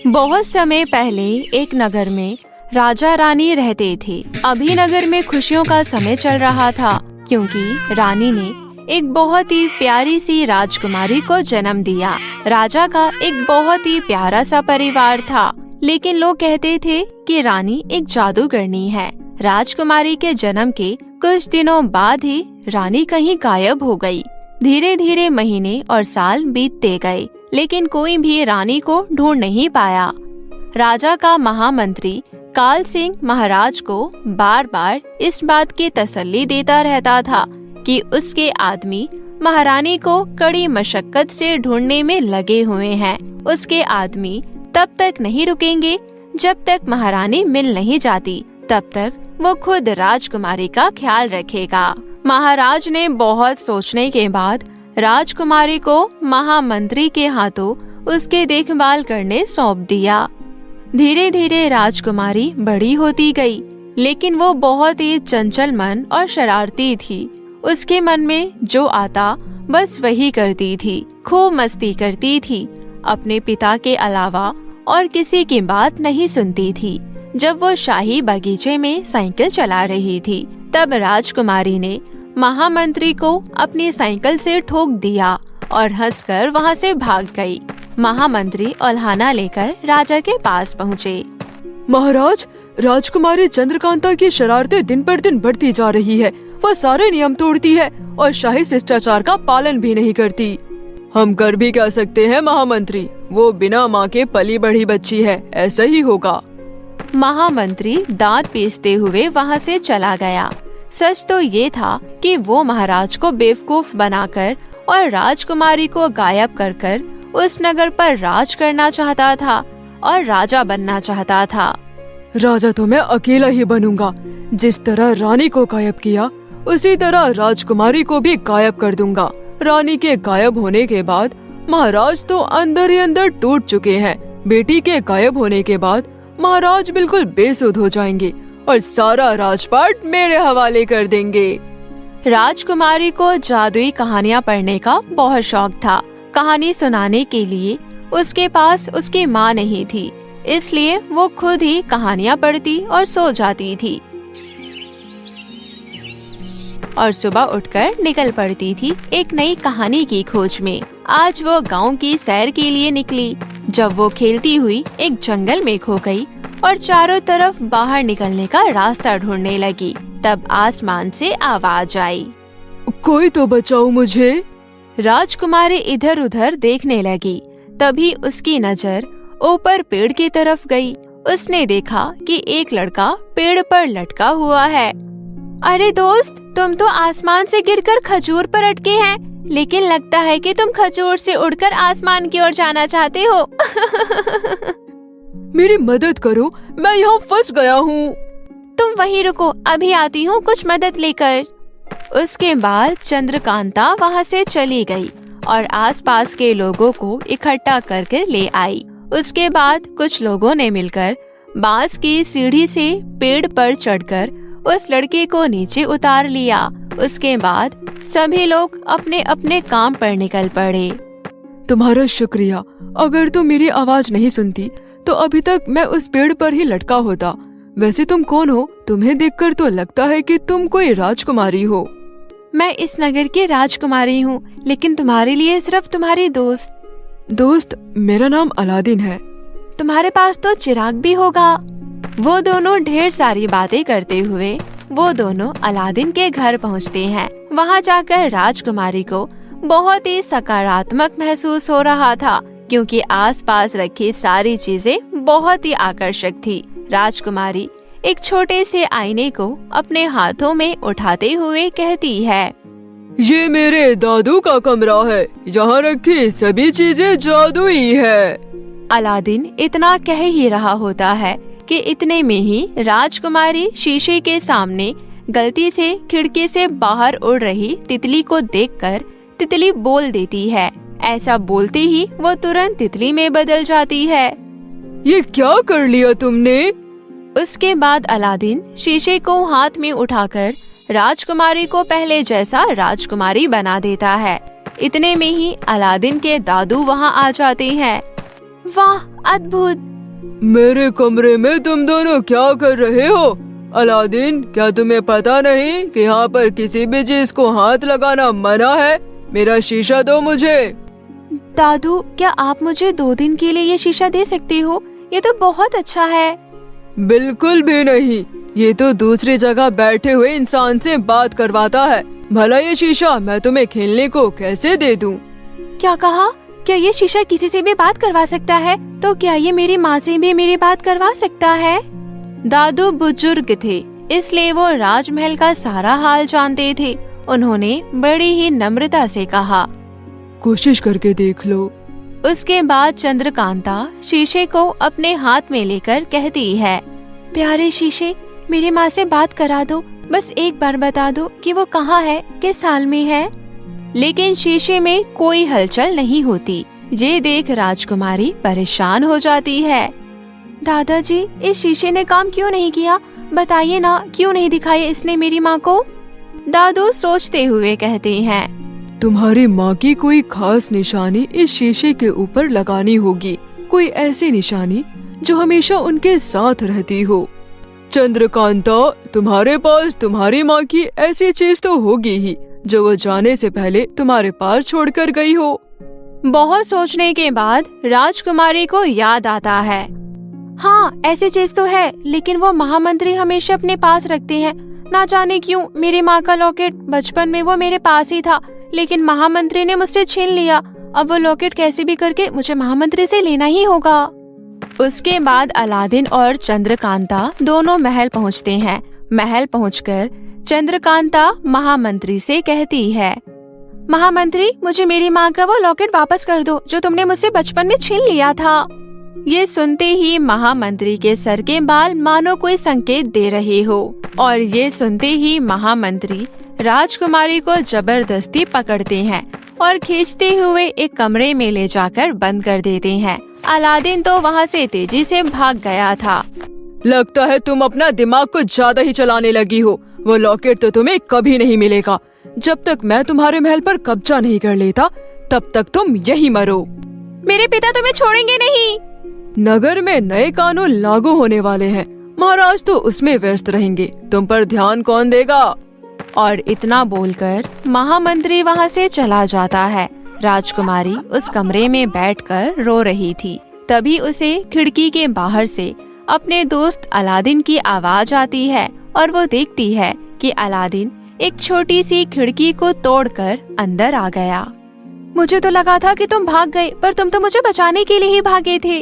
बहुत समय पहले एक नगर में राजा रानी रहते थे। अभी नगर में खुशियों का समय चल रहा था, क्योंकि रानी ने एक बहुत ही प्यारी सी राजकुमारी को जन्म दिया। राजा का एक बहुत ही प्यारा सा परिवार था, लेकिन लोग कहते थे कि रानी एक जादूगरनी है। राजकुमारी के जन्म के कुछ दिनों बाद ही रानी कहीं गायब हो गई। धीरे धीरे महीने और साल बीतते गए, लेकिन कोई भी रानी को ढूंढ नहीं पाया। राजा का महामंत्री काल सिंह महाराज को बार बार इस बात की तसल्ली देता रहता था कि उसके आदमी महारानी को कड़ी मशक्कत से ढूंढने में लगे हुए हैं। उसके आदमी तब तक नहीं रुकेंगे जब तक महारानी मिल नहीं जाती। तब तक वो खुद राजकुमारी का ख्याल रखेगा। महाराज ने बहुत सोचने के बाद राजकुमारी को महामंत्री के हाथों उसके देखभाल करने सौंप दिया। धीरे धीरे राजकुमारी बड़ी होती गई, लेकिन वो बहुत ही चंचल मन और शरारती थी। उसके मन में जो आता बस वही करती थी। खूब मस्ती करती थी, अपने पिता के अलावा और किसी की बात नहीं सुनती थी। जब वो शाही बगीचे में साइकिल चला रही थी, तब राजकुमारी ने महामंत्री को अपनी साइकिल से ठोक दिया और हंसकर वहाँ से भाग गई। महामंत्री उल्हाना लेकर राजा के पास पहुँचे। महाराज, राजकुमारी चंद्रकांता की शरारतें दिन पर दिन बढ़ती जा रही है। वह सारे नियम तोड़ती है और शाही शिष्टाचार का पालन भी नहीं करती। हम कर भी क्या सकते हैं महामंत्री? वो बिना माँ के पली बढ़ी बच्ची है, ऐसा ही होगा। महामंत्री दांत पीसते हुए वहाँ से चला गया। सच तो ये था कि वो महाराज को बेवकूफ बनाकर और राजकुमारी को गायब कर उस नगर पर राज करना चाहता था और राजा बनना चाहता था। राजा तो मैं अकेला ही बनूंगा। जिस तरह रानी को गायब किया, उसी तरह राजकुमारी को भी गायब कर दूंगा। रानी के गायब होने के बाद महाराज तो अंदर ही अंदर टूट चुके हैं। बेटी के गायब होने के बाद महाराज बिल्कुल बेसुध हो जाएंगे और सारा राजपाट मेरे हवाले कर देंगे। राजकुमारी को जादुई कहानियाँ पढ़ने का बहुत शौक था। कहानी सुनाने के लिए उसके पास उसकी माँ नहीं थी, इसलिए वो खुद ही कहानियाँ पढ़ती और सो जाती थी और सुबह उठकर निकल पड़ती थी एक नई कहानी की खोज में। आज वो गांव की सैर के लिए निकली। जब वो खेलती हुई एक जंगल में खो गई और चारों तरफ बाहर निकलने का रास्ता ढूंढने लगी, तब आसमान से आवाज आई, कोई तो बचाओ मुझे। राजकुमारी इधर उधर देखने लगी। तभी उसकी नजर ऊपर पेड़ की तरफ गई। उसने देखा कि एक लड़का पेड़ पर लटका हुआ है। अरे दोस्त, तुम तो आसमान से गिरकर खजूर पर अटके हैं, लेकिन लगता है कि तुम खजूर से उड़कर आसमान की ओर जाना चाहते हो। मेरी मदद करो, मैं यहाँ फंस गया हूँ। तुम वहीं रुको, अभी आती हूँ कुछ मदद लेकर। उसके बाद चंद्रकांता वहाँ से चली गई और आसपास के लोगों को इकट्ठा करके ले आई। उसके बाद कुछ लोगों ने मिलकर बांस की सीढ़ी से पेड़ पर चढ़कर उस लड़के को नीचे उतार लिया। उसके बाद सभी लोग अपने अपने काम पर निकल पड़े। तुम्हारा शुक्रिया। अगर तुम मेरी आवाज नहीं सुनती तो अभी तक मैं उस पेड़ पर ही लटका होता। वैसे तुम कौन हो? तुम्हें देखकर तो लगता है कि तुम कोई राजकुमारी हो। मैं इस नगर की राजकुमारी हूँ, लेकिन तुम्हारे लिए सिर्फ तुम्हारी दोस्त। मेरा नाम अलादीन है। तुम्हारे पास तो चिराग भी होगा। वो दोनों ढेर सारी बातें करते हुए वो दोनों अलादीन के घर पहुँचते हैं। वहाँ जाकर राजकुमारी को बहुत ही सकारात्मक महसूस हो रहा था, क्योंकि आसपास रखी सारी चीजें बहुत ही आकर्षक थी। राजकुमारी एक छोटे से आईने को अपने हाथों में उठाते हुए कहती है, ये मेरे दादू का कमरा है। यहाँ रखी सभी चीजें जादुई है। अलादीन इतना कह ही रहा होता है कि इतने में ही राजकुमारी शीशे के सामने गलती से खिड़की से बाहर उड़ रही तितली को देखकर तितली बोल देती है। ऐसा बोलते ही वो तुरंत तितली में बदल जाती है। ये क्या कर लिया तुमने? उसके बाद अलादीन शीशे को हाथ में उठाकर राजकुमारी को पहले जैसा राजकुमारी बना देता है। इतने में ही अलादीन के दादू वहाँ आ जाते हैं। वाह, अद्भुत। मेरे कमरे में तुम दोनों क्या कर रहे हो? अलादीन, क्या तुम्हें पता नहीं कि यहाँ पर किसी भी चीज को हाथ लगाना मना है? मेरा शीशा दो मुझे। दादू, क्या आप मुझे 2 दिन के लिए ये शीशा दे सकते हो? ये तो बहुत अच्छा है। बिल्कुल भी नहीं, ये तो दूसरी जगह बैठे हुए इंसान से बात करवाता है। भला ये शीशा मैं तुम्हें खेलने को कैसे दे दूं? क्या कहा? क्या ये शीशा किसी से भी बात करवा सकता है? तो क्या ये मेरी माँ से भी मेरी बात करवा सकता है? दादू बुजुर्ग थे, इसलिए वो राजमहल का सारा हाल जानते थे। उन्होंने बड़ी ही नम्रता से कहा, कोशिश करके देख लो। उसके बाद चंद्रकांता शीशे को अपने हाथ में लेकर कहती है, प्यारे शीशे, मेरी माँ से बात करा दो। बस एक बार बता दो कि वो कहाँ है, किस हाल में है। लेकिन शीशे में कोई हलचल नहीं होती। ये देख राजकुमारी परेशान हो जाती है। दादाजी, इस शीशे ने काम क्यों नहीं किया? बताइए ना, क्यों नहीं दिखाई इसने मेरी माँ को? दादू सोचते हुए कहते हैं, तुम्हारी माँ की कोई खास निशानी इस शीशे के ऊपर लगानी होगी। कोई ऐसी निशानी जो हमेशा उनके साथ रहती हो। चंद्रकांता, तुम्हारे पास तुम्हारी माँ की ऐसी चीज तो होगी ही जो वो जाने से पहले तुम्हारे पास छोड़कर गई हो। बहुत सोचने के बाद राजकुमारी को याद आता है, हाँ, ऐसी चीज तो है, लेकिन वो महामंत्री हमेशा अपने पास रखते हैं। ना जाने क्यों मेरी माँ का लॉकेट बचपन में वो मेरे पास ही था, लेकिन महामंत्री ने मुझसे छीन लिया। अब वो लॉकेट कैसे भी करके मुझे महामंत्री से लेना ही होगा। उसके बाद अलादीन और चंद्रकांता दोनों महल पहुँचते हैं। महल पहुँचकर चंद्रकांता महामंत्री से कहती है, महामंत्री, मुझे मेरी माँ का वो लॉकेट वापस कर दो जो तुमने मुझसे बचपन में छीन लिया था। ये सुनते ही महामंत्री के सर के बाल मानो कोई संकेत दे रहे हो, और ये सुनते ही महामंत्री राजकुमारी को जबरदस्ती पकड़ते हैं और खींचते हुए एक कमरे में ले जाकर बंद कर देते हैं। अलादीन तो वहाँ से तेजी से भाग गया था। लगता है तुम अपना दिमाग को ज्यादा ही चलाने लगी हो। वो लॉकेट तो तुम्हें कभी नहीं मिलेगा। जब तक मैं तुम्हारे महल पर कब्जा नहीं कर लेता, तब तक तुम यही मरो। मेरे पिता तुम्हें छोड़ेंगे नहीं। नगर में नए कानून लागू होने वाले हैं। महाराज तो उसमें व्यस्त रहेंगे। तुम पर ध्यान कौन देगा? और इतना बोलकर महामंत्री वहाँ से चला जाता है। राजकुमारी उस कमरे में बैठकर रो रही थी। तभी उसे खिड़की के बाहर से अपने दोस्त अलादीन की आवाज आती है और वो देखती है कि अलादीन एक छोटी सी खिड़की को तोड़कर अंदर आ गया। मुझे तो लगा था कि तुम भाग गए, पर तुम तो मुझे बचाने के लिए ही भागे थे।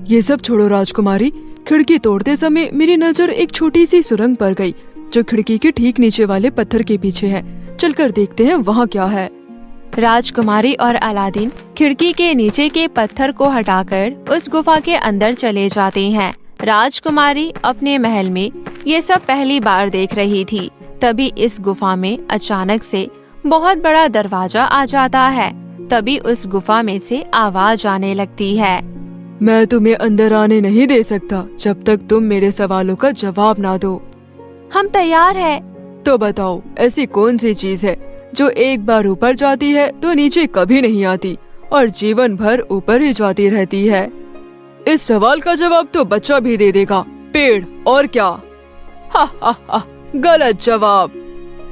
ये सब छोड़ो राजकुमारी। खिड़की तोड़ते समय मेरी नजर एक छोटी सी सुरंग पर गई, जो खिड़की के ठीक नीचे वाले पत्थर के पीछे है। चलकर देखते हैं वहाँ क्या है। राजकुमारी और अलादीन खिड़की के नीचे के पत्थर को हटाकर उस गुफा के अंदर चले जाते हैं। राजकुमारी अपने महल में ये सब पहली बार देख रही थी। तभी इस गुफा में अचानक से बहुत बड़ा दरवाजा आ जाता है। तभी उस गुफा में से आवाज आने लगती है, मैं तुम्हें अंदर आने नहीं दे सकता जब तक तुम मेरे सवालों का जवाब ना दो। हम तैयार हैं। तो बताओ, ऐसी कौन सी चीज है जो एक बार ऊपर जाती है तो नीचे कभी नहीं आती और जीवन भर ऊपर ही जाती रहती है? इस सवाल का जवाब तो बच्चा भी दे देगा। पेड़, और क्या? हा हा हा, गलत जवाब।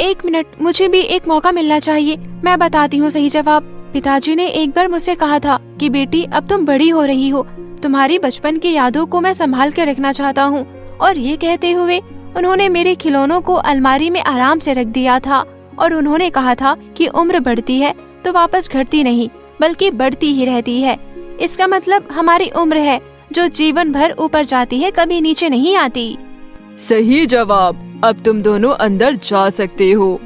1 मिनट, मुझे भी एक मौका मिलना चाहिए। मैं बताती हूँ सही जवाब। पिताजी ने एक बार मुझसे कहा था कि बेटी, अब तुम बड़ी हो रही हो, तुम्हारी बचपन की यादों को मैं संभाल के रखना चाहता हूँ। और ये कहते हुए उन्होंने मेरे खिलौनों को अलमारी में आराम से रख दिया था और उन्होंने कहा था कि उम्र बढ़ती है तो वापस घटती नहीं बल्कि बढ़ती ही रहती है। इसका मतलब हमारी उम्र है जो जीवन भर ऊपर जाती है, कभी नीचे नहीं आती। सही जवाब। अब तुम दोनों अंदर जा सकते हो।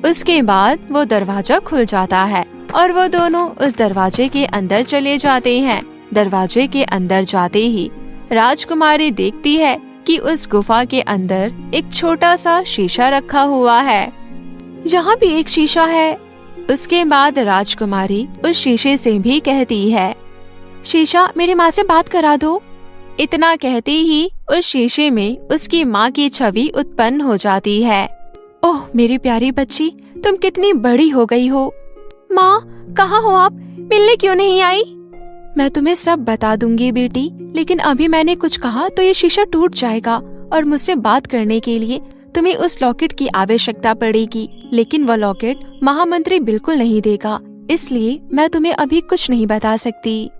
उसके बाद वो दरवाजा खुल जाता है और वो दोनों उस दरवाजे के अंदर चले जाते हैं। दरवाजे के अंदर जाते ही राजकुमारी देखती है कि उस गुफा के अंदर एक छोटा सा शीशा रखा हुआ है। यहाँ भी एक शीशा है। उसके बाद राजकुमारी उस शीशे से भी कहती है, शीशा, मेरी माँ से बात करा दो। इतना कहते ही उस शीशे में उसकी माँ की छवि उत्पन्न हो जाती है। ओह मेरी प्यारी बच्ची, तुम कितनी बड़ी हो गई हो। माँ, कहाँ हो आप? मिलने क्यों नहीं आई? मैं तुम्हें सब बता दूंगी बेटी, लेकिन अभी मैंने कुछ कहा तो ये शीशा टूट जाएगा और मुझसे बात करने के लिए तुम्हें उस लॉकेट की आवश्यकता पड़ेगी, लेकिन वो लॉकेट महामंत्री बिल्कुल नहीं देगा, इसलिए मैं तुम्हें अभी कुछ नहीं बता सकती।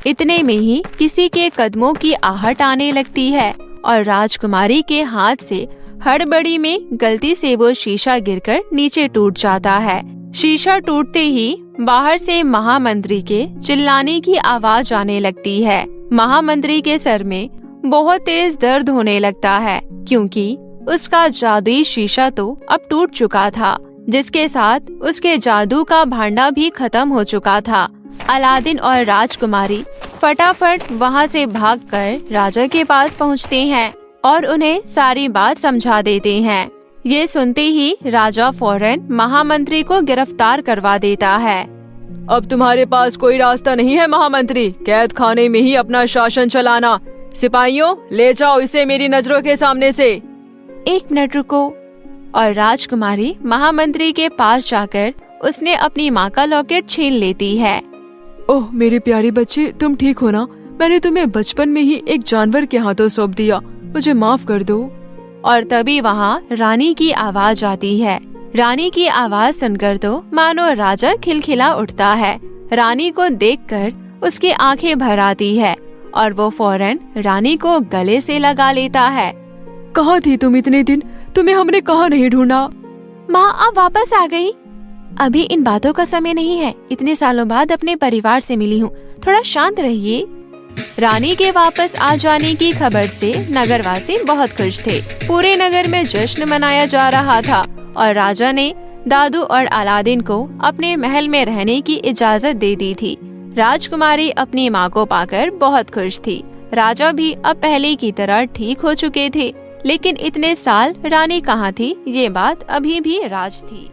इतने में ही किसी के कदमों की आहट आने लगती है और राजकुमारी के हाथ से हड़बड़ी में गलती से वो शीशा गिरकर नीचे टूट जाता है। शीशा टूटते ही बाहर से महामंत्री के चिल्लाने की आवाज आने लगती है। महामंत्री के सर में बहुत तेज दर्द होने लगता है, क्योंकि उसका जादुई शीशा तो अब टूट चुका था, जिसके साथ उसके जादू का भांडा भी खत्म हो चुका था। अलादीन और राजकुमारी फटाफट वहाँ से भागकर राजा के पास पहुँचते हैं और उन्हें सारी बात समझा देते हैं। ये सुनते ही राजा फौरन महामंत्री को गिरफ्तार करवा देता है। अब तुम्हारे पास कोई रास्ता नहीं है महामंत्री, कैद खाने में ही अपना शासन चलाना। सिपाहियों, ले जाओ इसे मेरी नजरों के सामने से। 1 मिनट रुको। और राजकुमारी महामंत्री के पास जाकर उसने अपनी माँ का लॉकेट छीन लेती है। ओह मेरी प्यारी बच्ची, तुम ठीक हो ना? मैंने तुम्हें बचपन में ही एक जानवर के हाथों सौंप दिया, मुझे माफ कर दो। और तभी वहाँ रानी की आवाज आती है। रानी की आवाज सुनकर तो मानो राजा खिलखिला उठता है। रानी को देखकर उसकी आंखें भर आती है और वो फौरन रानी को गले से लगा लेता है। कहाँ थी तुम इतने दिन? तुम्हें हमने कहाँ नहीं ढूंढा? माँ अब वापस आ गई। अभी इन बातों का समय नहीं है, इतने सालों बाद अपने परिवार से मिली हूँ, थोड़ा शांत रहिए। रानी के वापस आ जाने की खबर से नगरवासी बहुत खुश थे। पूरे नगर में जश्न मनाया जा रहा था और राजा ने दादू और अलादीन को अपने महल में रहने की इजाजत दे दी थी। राजकुमारी अपनी माँ को पाकर बहुत खुश थी। राजा भी अब पहले की तरह ठीक हो चुके थे, लेकिन इतने साल रानी कहाँ थी, ये बात अभी भी राज थी।